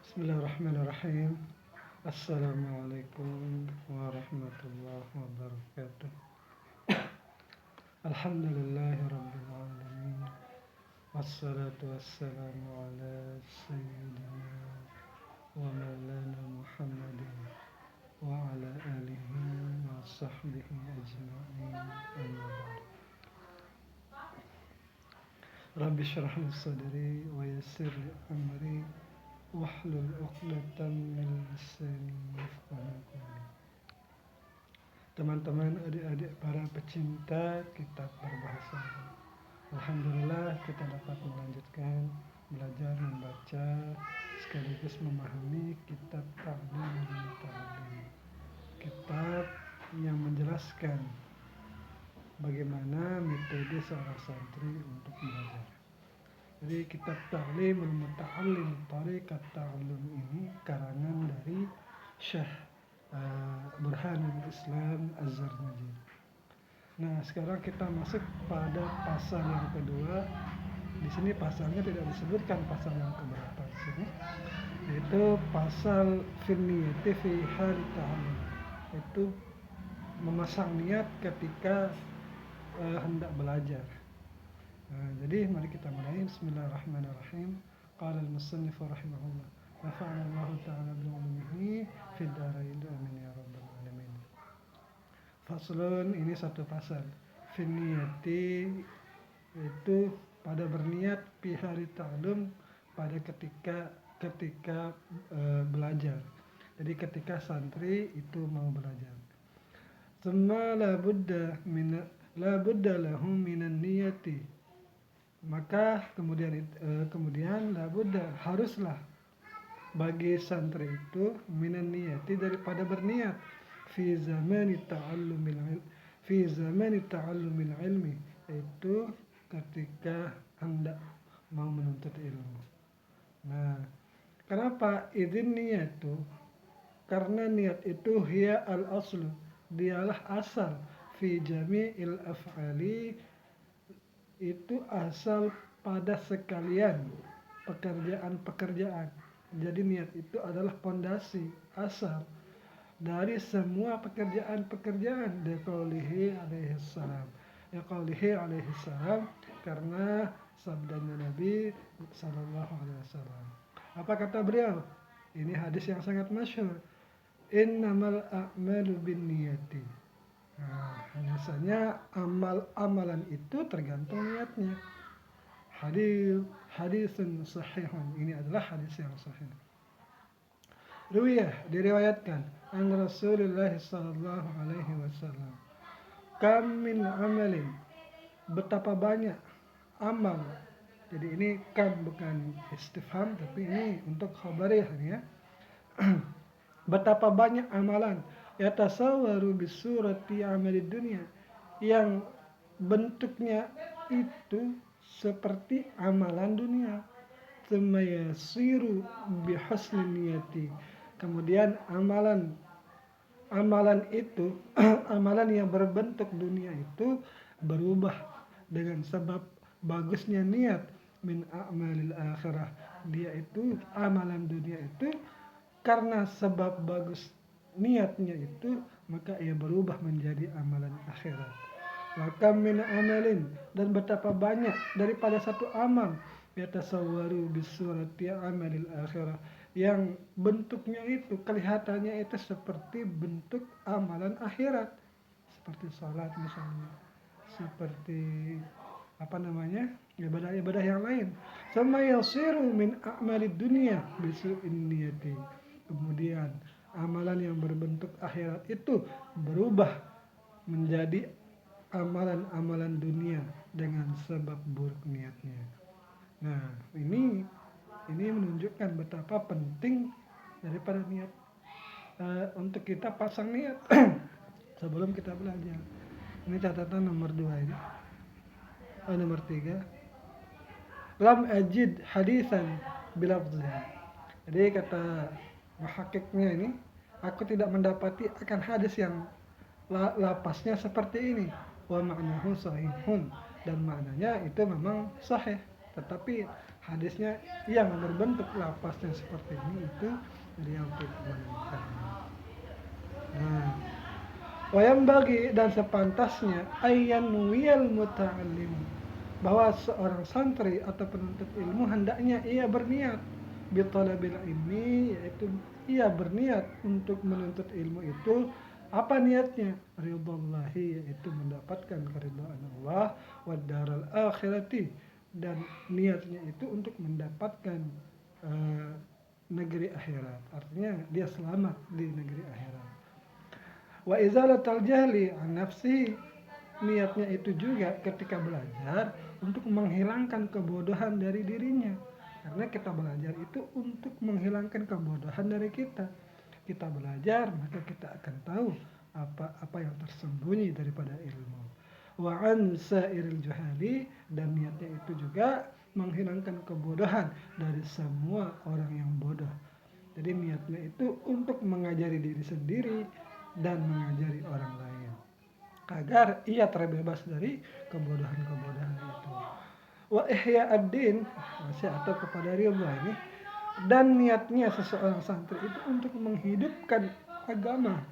Bismillahirrahmanirrahim. Assalamualaikum warahmatullahi wabarakatuh. Alhamdulillahi rabbil alamin. Wassalatu wassalamu ala sayyidina wa maulana Muhammadin wa ala alihi wa sahbihi ajma'in. Amma ba'd. Rabbi shrah li sadri wa yassir li amri wahlul 'uqdatam min lisani yafqahu qawli. Teman-teman, adik-adik para pecinta kitab berbahasa Arab, alhamdulillah kita dapat melanjutkan belajar membaca sekaligus memahami kitab Ta'limul Muta'allim, kitab yang menjelaskan bagaimana metode seorang santri untuk belajar. Jadi kitab Ta'limul Muta'allim Thariqat Ta'allum ini karangan dari Syekh Burhanul Islam Az-Zarnuji. Nah, sekarang kita masuk pada pasal yang kedua. Di sini pasalnya tidak disebutkan pasal yang keberapa di sini, yaitu pasal finniyati fi hal ta'allum. Itu memasang niat ketika hendak belajar. Jadi mari kita mulai. Bismillahirrahmanirrahim. Qala al-musannif rahimahullah, nafa'ana Allah ta'ala bi 'ulumihi fid dharain, amin ya rabbal alamin. Faslun, ini satu pasal. Finniyati, itu pada berniat fi hari ta'allum, pada ketika belajar. Jadi ketika santri itu mau belajar. Tsumma la budda lahum minan niyati. Maka kemudian la budda, haruslah bagi santri itu minan niyati, daripada berniat fi zamani ta'allumil ilmi, itu ketika hendak mau menuntut ilmu. Nah, kenapa izin niat itu? Karena niat itu hiya al-aslu, dialah asal, fi jami'il af'ali, itu asal pada sekalian pekerjaan-pekerjaan. Jadi niat itu adalah pondasi, asal dari semua pekerjaan-pekerjaan. Qaulihi alaihi salam, karena sabdanya Nabi sallallahu alaihi wasallam. Apa kata beliau? Ini hadis yang sangat masyhur. Innamal a'malu binniyati. Nah, biasanya amalan itu tergantung niatnya. Hadisun sahihun, ini adalah hadis yang sahih. Ruwiyah, diriwayatkan, an Rasulullah sallallahu alaihi wasallam, kam min amalin, betapa banyak amal. Jadi ini kam bukan istifham, tapi ini untuk khabariyah ya. Betapa banyak amalan yatasawwaru bisurati amalid dunia, yang bentuknya itu seperti amalan dunia. Tsumma yasiru bihusni niyati, kemudian amalan itu amalan yang berbentuk dunia itu berubah dengan sebab bagusnya niat min a'malil akhirah. Dia itu amalan dunia itu karena sebab bagus niatnya itu, maka ia berubah menjadi amalan akhirat. Wa kam min amalin, dan betapa banyak daripada satu amal yatasawwaru bisurati amalil akhirah, yang bentuknya itu, kelihatannya itu seperti bentuk amalan akhirat, seperti salat misalnya, seperti ibadah-ibadah yang lain. Sama yasiru min a'malid dunya bisu'in niyati, kemudian amalan yang berbentuk akhirat itu berubah menjadi amalan-amalan dunia dengan sebab buruk niatnya. Nah, ini menunjukkan betapa penting daripada niat, untuk kita pasang niat sebelum kita belajar. Ini catatan nomor 2 ini. Nomor 3. Lam ajid hadisan bilafzih. Jadi kata muhakkiknya ini, aku tidak mendapati akan hadis yang lapasnya seperti ini. Wa ma'nahu sahihun, dan maknanya itu memang sahih, tetapi hadisnya yang berbentuk lafaznya seperti ini itu beliau tidak menemukan. Nah, wayam bagi dan sepantasnya ayyan wiyal muta'allim, bahwa seorang santri atau penuntut ilmu hendaknya ia berniat bitalabil ilmi, yaitu ia berniat untuk menuntut ilmu itu apa niatnya? Ridhallahi, yaitu mendapatkan keridhaan Allah, wad daral akhirati, dan niatnya itu untuk mendapatkan eh, negeri akhirat. Artinya dia selamat di negeri akhirat. Wa izalatal jahli an nafsi, niatnya itu juga ketika belajar untuk menghilangkan kebodohan dari dirinya. Karena kita belajar itu untuk menghilangkan kebodohan dari kita. Kita belajar maka kita akan tahu apa yang tersembunyi daripada ilmu. Wa an sairil juhali, dan niatnya itu juga menghilangkan kebodohan dari semua orang yang bodoh. Jadi niatnya itu untuk mengajari diri sendiri dan mengajari orang lain agar ia terbebas dari kebodohan-kebodohan itu. Wa ihya ad-din, masih atau kepada ridha ini, dan niatnya seseorang santri itu untuk menghidupkan agama.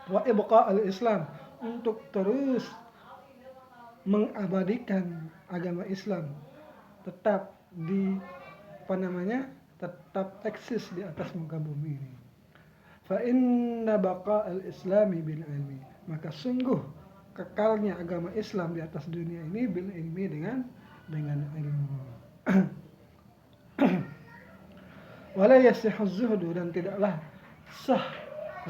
Wa ibqa al-Islam, untuk terus mengabadikan agama Islam tetap tetap eksis di atas muka bumi ini. Fa inna baqa al-islami bil ilmi, maka sungguh kekalnya agama Islam di atas dunia ini bil ilmi, dengan ilmu. Wala yasihhu zuhdu, dan tidaklah sah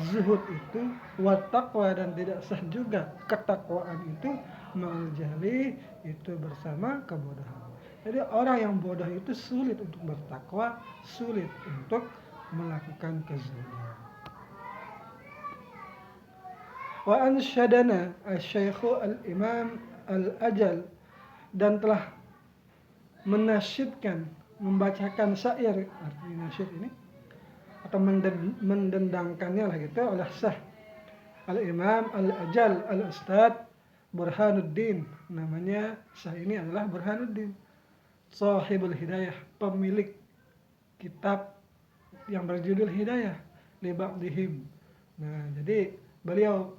zuhud itu, wa taqwa, dan tidak sah juga ketakwaan itu, ma'al jahli, itu bersama kebodohan. Jadi orang yang bodoh itu sulit untuk bertakwa, sulit untuk melakukan kezuhudan. Wa ansyadana asy-syaikhu al-imam al-ajal, dan telah menasyidkan, membacakan syair, artinya nasyid ini, atau mendendangkannya lah gitu, oleh Syekh al-imam al-ajal al-ustad Burhanuddin, namanya Syekh ini adalah Burhanuddin, sahibul hidayah, pemilik kitab yang berjudul Hidayah li ba'dihim. Nah, jadi beliau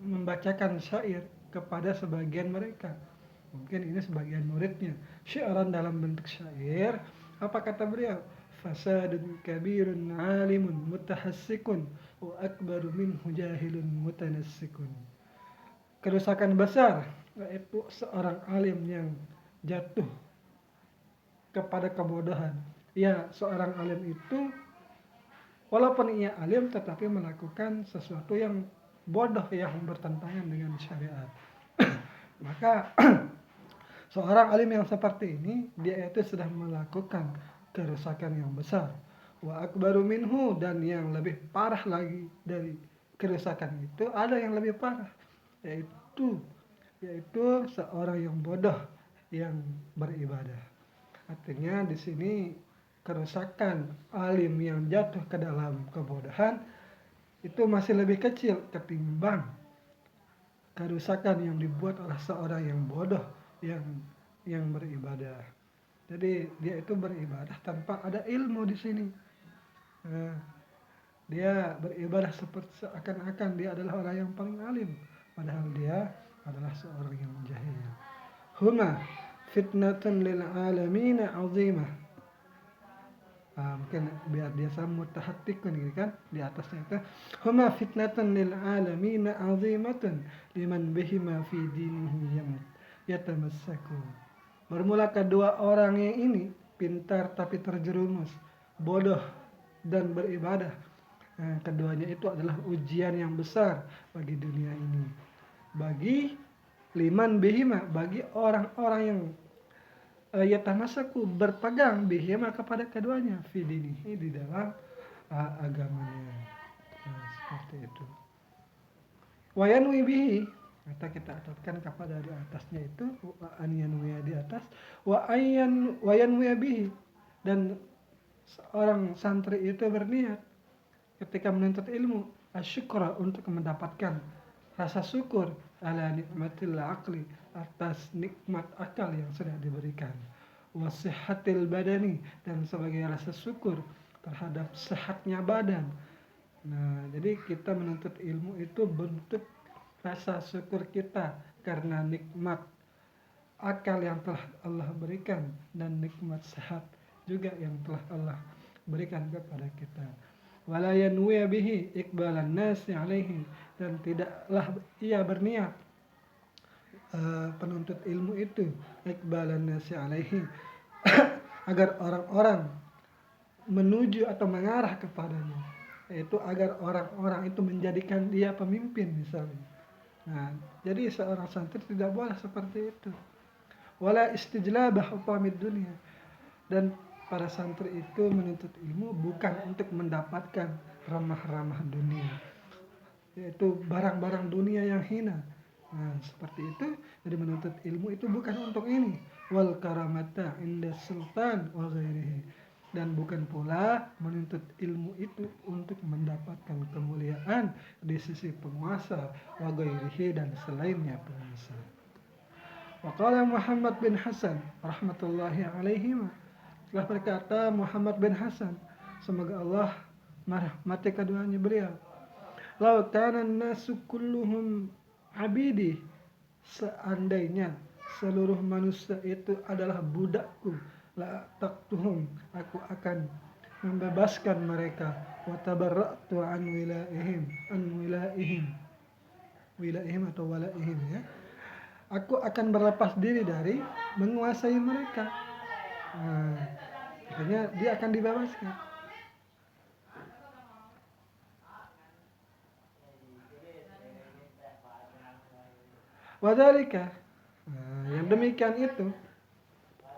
membacakan syair kepada sebagian mereka. Mungkin ini sebagian muridnya. Syiaran dalam bentuk syair. Apa kata beliau? Fasadun kabirun alimun mutahassikun wa akbaru minhu jahilun mutanassikun. Kerusakan besar, yaitu seorang alim yang jatuh kepada kebodohan. Ya, seorang alim itu walaupun ia alim tetapi melakukan sesuatu yang bodoh, yang bertentangan dengan syariat. Maka seorang alim yang seperti ini, dia itu sudah melakukan kerusakan yang besar. Wa akbaru minhu, dan yang lebih parah lagi dari kerusakan itu, ada yang lebih parah, yaitu seorang yang bodoh yang beribadah. Artinya di sini kerusakan alim yang jatuh ke dalam kebodohan itu masih lebih kecil ketimbang kerusakan yang dibuat oleh seorang yang bodoh yang beribadah. Jadi dia itu beribadah tanpa ada ilmu di sini. Nah, dia beribadah seperti seakan-akan dia adalah orang yang paling alim, padahal dia adalah seorang yang jahil. Huma fitnatun lil alamin azimah. Mungkin biar dia sama mutahattikun gitu kan, di atasnya itu huma fitnatun lil alamin azimatun liman bihima fi dinihi yatamassaku. Bermula kedua orang yang ini pintar tapi terjerumus, bodoh dan beribadah. Nah, keduanya itu adalah ujian yang besar bagi dunia ini. Bagi liman bihima, bagi orang-orang yang yatamasaku, berpegang bihima kepada keduanya, fi dinihi, di dalam agamanya. Nah, seperti itu. Wayanwi bihi, kita atatkan kepada di atasnya itu anyanwi di atas, wayanwi bihi, dan seorang santri itu berniat ketika menuntut ilmu asyukra, untuk mendapatkan rasa syukur ala nikmatil aqli, atas nikmat akal yang sudah diberikan, wasihhatil badani, dan sebagai rasa syukur terhadap sehatnya badan. Nah, jadi kita menuntut ilmu itu bentuk rasa syukur kita karena nikmat akal yang telah Allah berikan dan nikmat sehat juga yang telah Allah berikan kepada kita. Wala yanwi bihi iqbalan nasi alaihi, dan tidaklah ia berniat penuntut ilmu itu iqbalan nasi alaihi agar orang-orang menuju atau mengarah kepadanya, yaitu agar orang-orang itu menjadikan dia pemimpin misalnya. Nah, jadi seorang santri tidak boleh seperti itu. Wala istijlabah utamid dunia, dan para santri itu menuntut ilmu bukan untuk mendapatkan ramah-ramah dunia, yaitu barang-barang dunia yang hina. Nah, seperti itu. Jadi menuntut ilmu itu bukan untuk ini. Wal karamata inda sultan wa ghairihi, dan bukan pula menuntut ilmu itu untuk mendapatkan kemuliaan di sisi penguasa wa ghairihi, dan selainnya penguasa. Wa qala Muhammad bin Hasan rahmatullahi alaihi, telah berkata Muhammad bin Hasan, semoga Allah merahmati keduanya beliau, lau kana nasu kulluhum abidi, seandainya seluruh manusia itu adalah budakku, la taqtuhum, aku akan membebaskan mereka, wa tabarra'tu an wilaihim atau walaihim, ya, aku akan berlepas diri dari menguasai mereka. Nah, akhirnya dia akan dibebaskan. Wadzalika, yang demikian itu,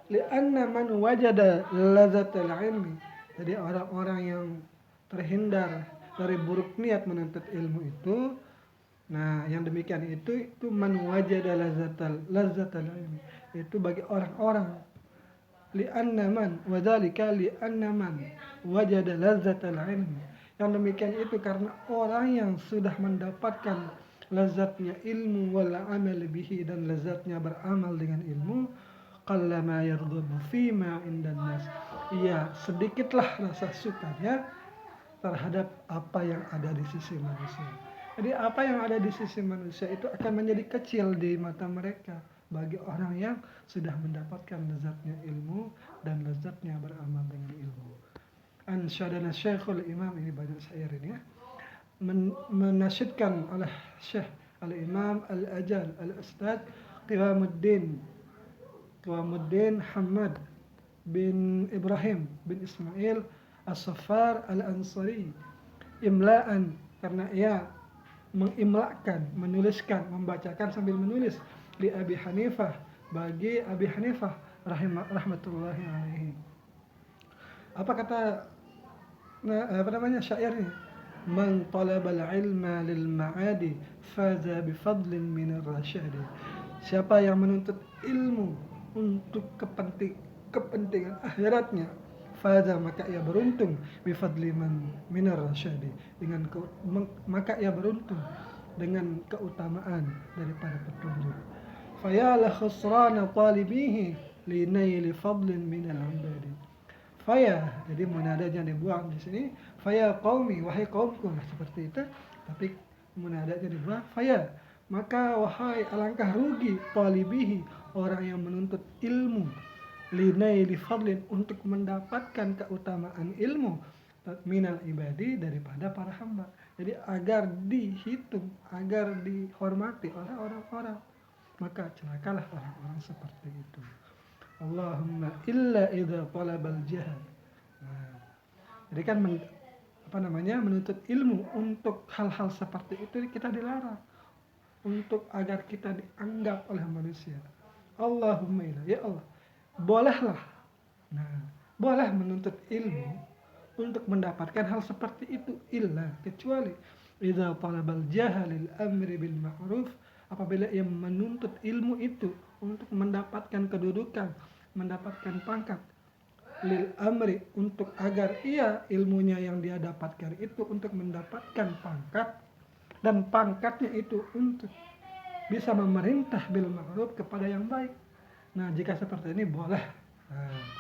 li'anna man wajada lazatal ilmi, jadi orang-orang yang terhindar dari buruk niat menuntut ilmu itu, nah yang demikian itu man wajada lazatal ilmi, itu bagi orang-orang, li'anna man wadzalika li'anna man wajada lazatal ilmi, yang demikian itu karena orang yang sudah mendapatkan lazatnya ilmu wal amal bihi, dan lazatnya beramal dengan ilmu, qallama yarghabu fima indan nas, ia sedikitlah rasa sukanya terhadap apa yang ada di sisi manusia. Jadi apa yang ada di sisi manusia itu akan menjadi kecil di mata mereka bagi orang yang sudah mendapatkan lezatnya ilmu dan lezatnya beramal dengan ilmu. Ansyadana Syekhul Imam, ini banyak syair ini ya, menasyidkan oleh Syekh Al-Imam Al-Ajal Al-Ustadz Qiwamuddin Hamad bin Ibrahim bin Ismail As-Saffar Al-Ansari, imla'an, karena ia mengimlakkan, menuliskan, membacakan sambil menulis, li Abi Hanifah, bagi Abi Hanifah rahmatullahi alaihi. Apa namanya syairnya? Man talabal ilma lil ma'adi faza bifadlin minar rasyadi. Siapa yang menuntut ilmu untuk kepentingan akhiratnya, faza, maka ia beruntung, bifadlin minar rasyadi, maka ia beruntung dengan keutamaan daripada petunjuk. Fayala khusrana talibihi linaili fadlin minal ibadi. Faya, jadi munadanya dibuang di sini. Faya qaumi, wahai kaumku, seperti itu. Tapi munadanya dibuang. Faya, maka wahai alangkah rugi talibihi, orang yang menuntut ilmu, linaili fadlin, untuk mendapatkan keutamaan ilmu, minal ibadi, daripada para hamba. Jadi agar dihitung, agar dihormati oleh orang-orang, maka celakalah orang-orang seperti itu. Allahumma illa idza talabal jahal. Nah, jadi kan menuntut ilmu untuk hal-hal seperti itu kita dilarang, untuk agar kita dianggap oleh manusia. Allahumma illa, ya Allah, bolehlah. Nah, boleh menuntut ilmu untuk mendapatkan hal seperti itu, illa, kecuali idza talabal jahalil amri bil ma'ruf, apabila ia menuntut ilmu itu untuk mendapatkan kedudukan, mendapatkan pangkat, lil amri, untuk agar ia ilmunya yang dia dapatkan itu untuk mendapatkan pangkat, dan pangkatnya itu untuk bisa memerintah bil ma'ruf, kepada yang baik. Nah, jika seperti ini boleh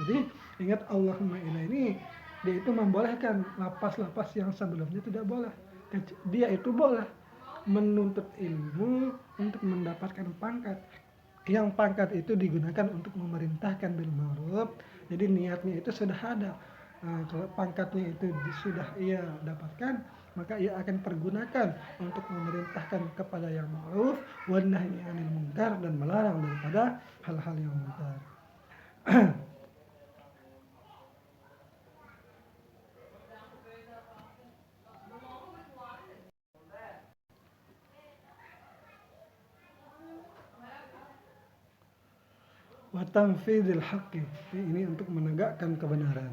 Jadi ingat Allahumma ilah ini dia itu membolehkan lapas-lapas yang sebelumnya tidak boleh. Dia itu boleh menuntut ilmu untuk mendapatkan pangkat. Yang pangkat itu digunakan untuk memerintahkan bil ma'ruf. Jadi niatnya itu sudah ada. Kalau pangkatnya itu sudah ia dapatkan, maka ia akan pergunakan untuk memerintahkan kepada yang ma'ruf, wan nahyi 'anil munkar, dan melarang daripada hal-hal yang munkar. Wa tanfidil haqqi, ini untuk menegakkan kebenaran.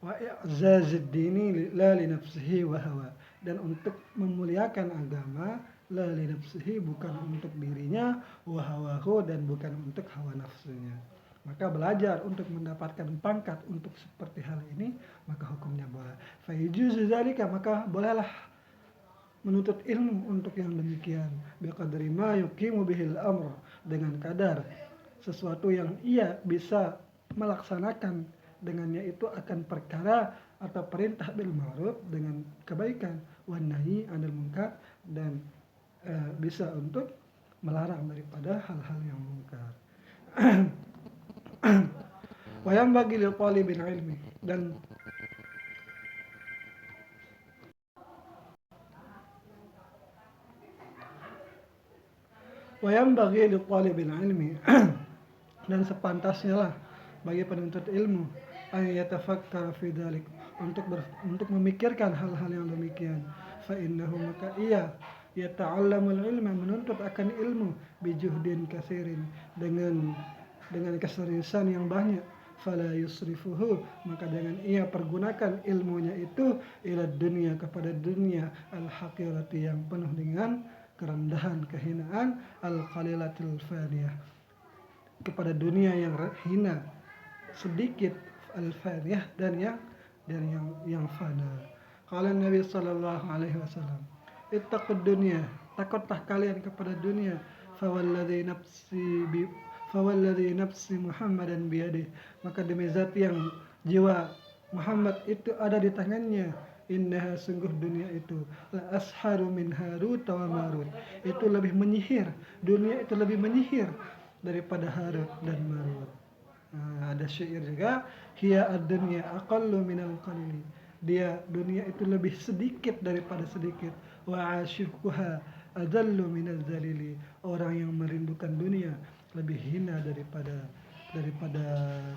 Wa i'zazid dini la li nafsihi wa hawa, dan untuk memuliakan agama, la li nafsihi, bukan untuk dirinya, wa hawahu, dan bukan untuk hawa nafsunya. Maka belajar untuk mendapatkan pangkat untuk seperti hal ini, maka hukumnya boleh. Fa yujuzu dzalika, maka bolehlah menuntut ilmu untuk yang demikian, biqadri ma yuqimu bihil amr, dengan kadar sesuatu yang ia bisa melaksanakan dengannya itu akan perkara atau perintah bil ma'ruf dengan kebaikan, wan nahyi 'anil munkar, dan bisa untuk melarang daripada hal-hal yang munkar. Wa yanbaghi lil talibil ilmi, dan wa yanbaghi lil talibil ilmi dan sepantasnya lah bagi penuntut ilmu ayatafakkar fi dzalik, untuk memikirkan hal-hal yang demikian. Fa innahu, maka ia yata'allamul ilma, menuntut akan ilmu, bijuhdin katsirin, dengan keseriusan yang banyak. Fala yusrifuhu, maka jangan ia pergunakan ilmunya itu ila dunia, kepada dunia, al haqirati, yang penuh dengan kerendahan, kehinaan, al qalilatil faniyah, kepada dunia yang hina, sedikit, al-faniyah, dan yang fana. Qala Nabi sallallahu alaihi wasallam, ittaqud dunya, takutlah kalian kepada dunia, fawalladzi nafsi Muhammadan biyadih, maka demi zat yang jiwa Muhammad itu ada di tangannya, innaha, sungguh dunia itu, la asharu min Harut wa Marut, itu lebih menyihir, dunia itu lebih menyihir daripada Harut dan Marut. Ada syair juga, hiya ad-dunya aqallu minal qalili, dia dunia itu lebih sedikit daripada sedikit, wa ashiquha adallu minaz zalili, orang yang merindukan dunia lebih hina daripada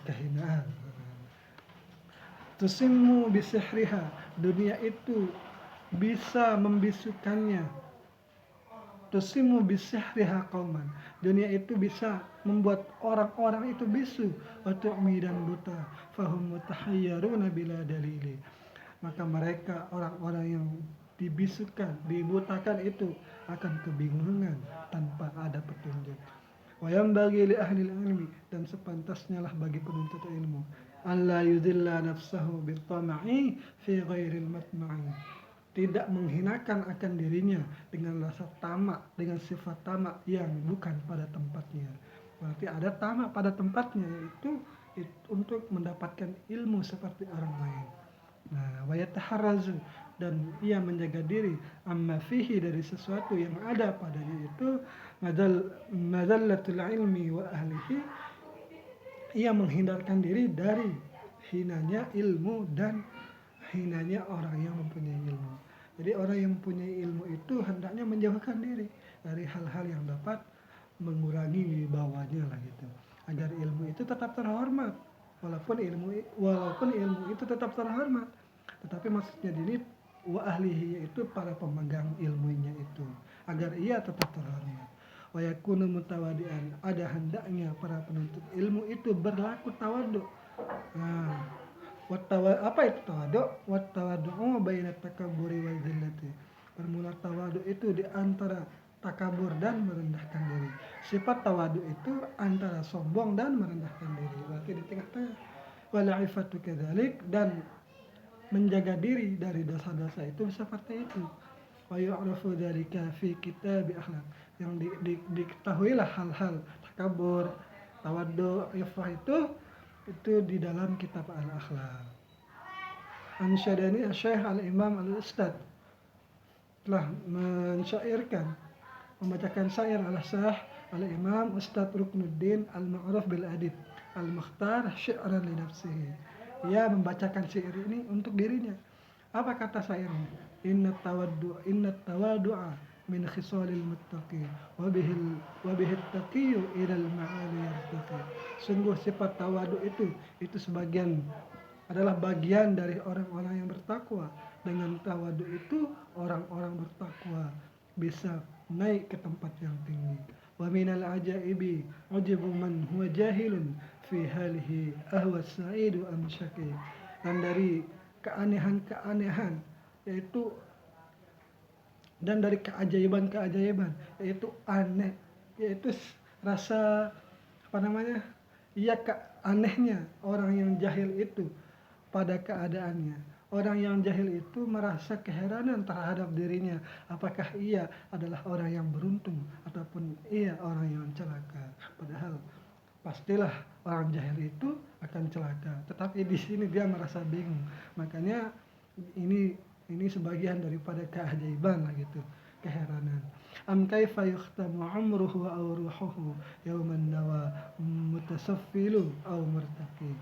kehinaan. Tusimmu bisihriha, dunia itu bisa membisukannya. Tusimu bisihriha qauman, dunia itu bisa membuat orang-orang itu bisu, wa tu'mi, dan buta, fahum mutahayyaruna bila dalili, maka mereka orang-orang yang dibisukan, dibutakan itu akan kebingungan tanpa ada petunjuk. Wa yanbaghi li ahli ilmi, dan sepantasnya lah bagi penuntut ilmu, alla yudilla nafsahu bitama'i fi ghairil matma'i, tidak menghinakan akan dirinya dengan rasa tamak, dengan sifat tamak yang bukan pada tempatnya. Berarti ada tamak pada tempatnya, yaitu untuk mendapatkan ilmu seperti orang lain. Nah, wa yataharrazu, dan ia menjaga diri, amma fihi, dari sesuatu yang ada padanya itu, madallatul ilmi wa ahlihi, ia menghindarkan diri dari hinanya ilmu dan hinanya orang yang mempunyai ilmu. Jadi orang yang mempunyai ilmu itu hendaknya menjauhkan diri dari hal-hal yang dapat mengurangi wibawanya lah gitu, agar ilmu itu tetap terhormat. Walaupun ilmu itu tetap terhormat, tetapi maksudnya ini wa ahlihi, yaitu para pemegang ilmunya itu, agar ia tetap terhormat. Wa yakunu mutawadian, ada hendaknya para penuntut ilmu itu berlaku tawaduk. Nah, apa itu tawaduk? Wat tawadu'u baina takabburi wal zillati, bermula tawaduk itu di antara takabur dan merendahkan diri. Sifat tawaduk itu antara sombong dan merendahkan diri, berarti di tengah-tengah. Wal ifatu kadzalik, dan menjaga diri dari dosa-dosa itu seperti itu. Wa yu'rafu dzalika fi kitab akhlaq, yang diketahuilah hal-hal takabur, tawaddu, ifah itu Itu di dalam kitab Al-Akhlaq. Ansyadani Syekh Al-Imam Al-Ustad telah mensyairkan, membacakan syair al-Syekh Al-Imam Ustad Ruknuddin Al-Ma'ruf bil Adib Al-Mukhtar syi'ran li nafsihi. Ia membacakan syair ini untuk dirinya. Apa kata syairnya? Inna tawaddu'a min khisalil muttaqin wa bihi taqiyyu ila al-ma'ali yartaqi. Sungguh sifat tawadu itu sebagian adalah bagian dari orang-orang yang bertakwa. Dengan tawadu itu orang-orang bertakwa bisa naik ke tempat yang tinggi. Wa minal ajaibi ujibu man huwa jahilun fi halihi ahwa sa'idu am syaqi. Dan dari keanehan-keanehan yaitu dan dari keajaiban-keajaiban yaitu aneh, yaitu rasa iya anehnya orang yang jahil itu pada keadaannya. Orang yang jahil itu merasa keheranan terhadap dirinya, apakah ia adalah orang yang beruntung ataupun ia orang yang celaka. Padahal pastilah orang jahil itu akan celaka, tetapi di sini dia merasa bingung. Makanya ini sebagian daripada keajaiban lah gitu, keheranan. Am kaifa yukhtamu umruhu aw ruhuhu yawman nawa mutasaffilu aw murtaqi.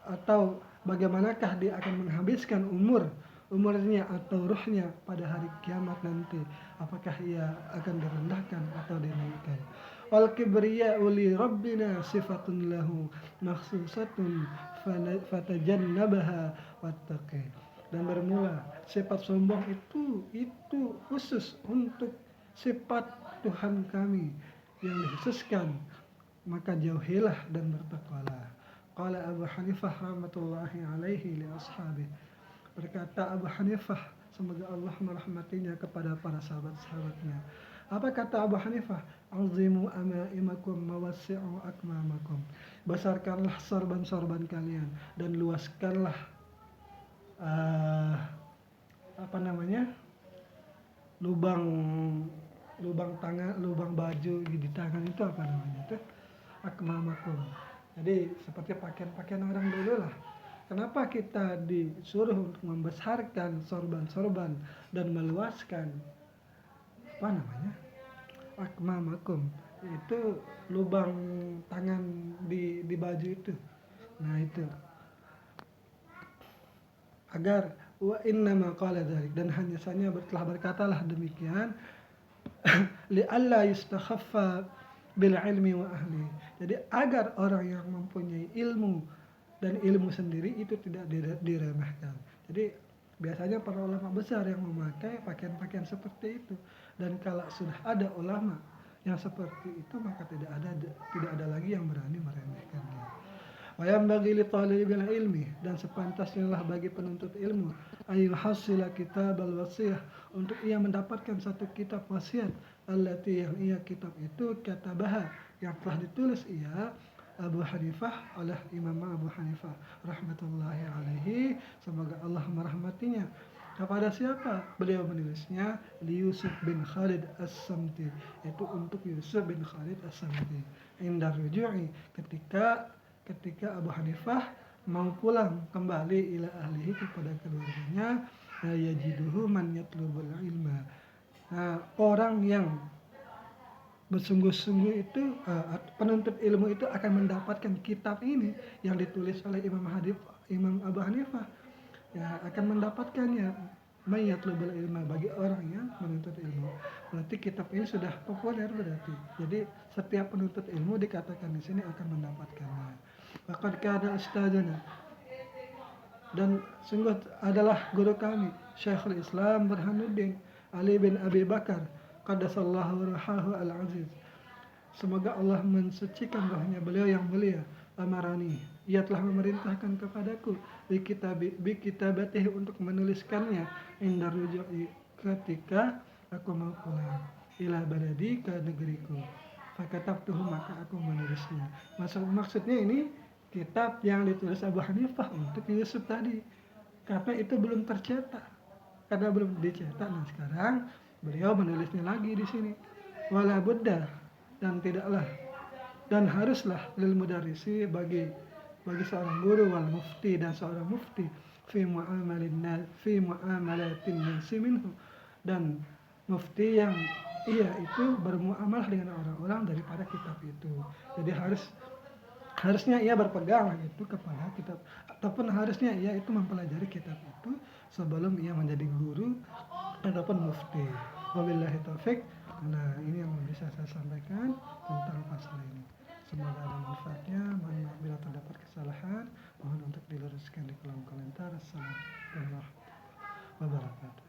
Atau bagaimanakah dia akan menghabiskan umurnya atau ruhnya pada hari kiamat nanti, apakah ia akan direndahkan atau dinaikkan. Wal kibriya'u li rabbina sifatun lahu makhsusatun fatajannabaha wattaqi. Dan bermula sifat sombong itu khusus untuk sifat Tuhan kami yang dikhususkan, maka jauhilah dan bertakwalah. Qala Abu Hanifah rahmatullahi alaihi li ashabi. Berkata Abu Hanifah, semoga Allah merahmatinya, kepada para sahabat-sahabatnya. Apa kata Abu Hanifah? Azimu amaimakum mawassi'u akmamakum. Besarkanlah sorban-sorban kalian dan luaskanlah lubang tangan, lubang baju di tangan itu itu akmamakum. Jadi seperti pakaian-pakaian orang dulu lah. Kenapa kita disuruh untuk membesarkan sorban-sorban dan meluaskan akmamakum, itu lubang tangan di baju itu. Nah itu agar wa innama qala dzalik, dan hanya saja telah berkatalah demikian li alla yustakhaffa bil ilmi wa ahli. Jadi agar orang yang mempunyai ilmu dan ilmu sendiri itu tidak diremehkan. Jadi biasanya para ulama besar yang memakai pakaian-pakaian seperti itu, dan kalau sudah ada ulama yang seperti itu, maka tidak ada lagi yang berani meremehkannya. Wa yanbaghi li talibil ilmi, dan sepantasnya lah bagi penuntut ilmu ayu hasila kitabal wasiyah, untuk ia mendapatkan satu kitab wasiat, allati yang ia kitab itu katabaha, yang telah ditulis ia Abu Hanifah oleh Imam Abu Hanifah rahmatullahi alaihi, semoga Allah merahmatinya. Kepada siapa beliau menulisnya? Li Yusuf bin Khalid As-Samti, yaitu untuk Yusuf bin Khalid As-Samti. Indar ruju'i, ketika Abu Hanifah mau pulang kembali ila ahlihi, kepada keluarganya, yajiduhu man yatlubul ilma. Orang yang bersungguh-sungguh itu, penuntut ilmu itu akan mendapatkan kitab ini yang ditulis oleh Imam Abu Hanifah, ya, akan mendapatkannya. Mayatlubul ilma, bagi orang yang menuntut ilmu. Berarti kitab ini sudah populer berarti. Jadi setiap penuntut ilmu dikatakan di sini akan mendapatkannya. Faqad kana ustadzuna, dan sungguh adalah guru kami Syekhul Islam Burhanuddin Ali bin Abi Bakar qaddasallahu ruhahu al-aziz, semoga Allah mensucikan rohnya beliau yang mulia. Amarani, ia telah memerintahkan kepadaku bi kitabatihi, untuk menuliskannya, indar ruju'i, ketika aku mau pulang, ila baladi, ke negeriku. Fakatabtuhu, maka aku menulisnya. Maksudnya ini kitab yang ditulis Abu Hanifah untuk Yusuf tadi, karena itu belum tercetak, karena belum dicetak. Nah sekarang beliau menulisnya lagi di sini. Wala budda, dan tidaklah Dan haruslah lil mudarrisi bagi seorang guru wal mufti dan seorang mufti fi muamalatin nasi minhu, dan mufti yang ia itu bermuamalah dengan orang-orang daripada kitab itu. Jadi harusnya ia berpegang itu kepada kitab, ataupun harusnya ia itu mempelajari kitab itu sebelum ia menjadi guru ataupun mufti. Wabillahi taufik. Nah, ini yang bisa saya sampaikan tentang pasal ini. Semoga ada manfaatnya. Mohon maaf bila terdapat kesalahan. Mohon untuk diluruskan di kolom komentar. Assalamualaikum warahmatullahi wabarakatuh.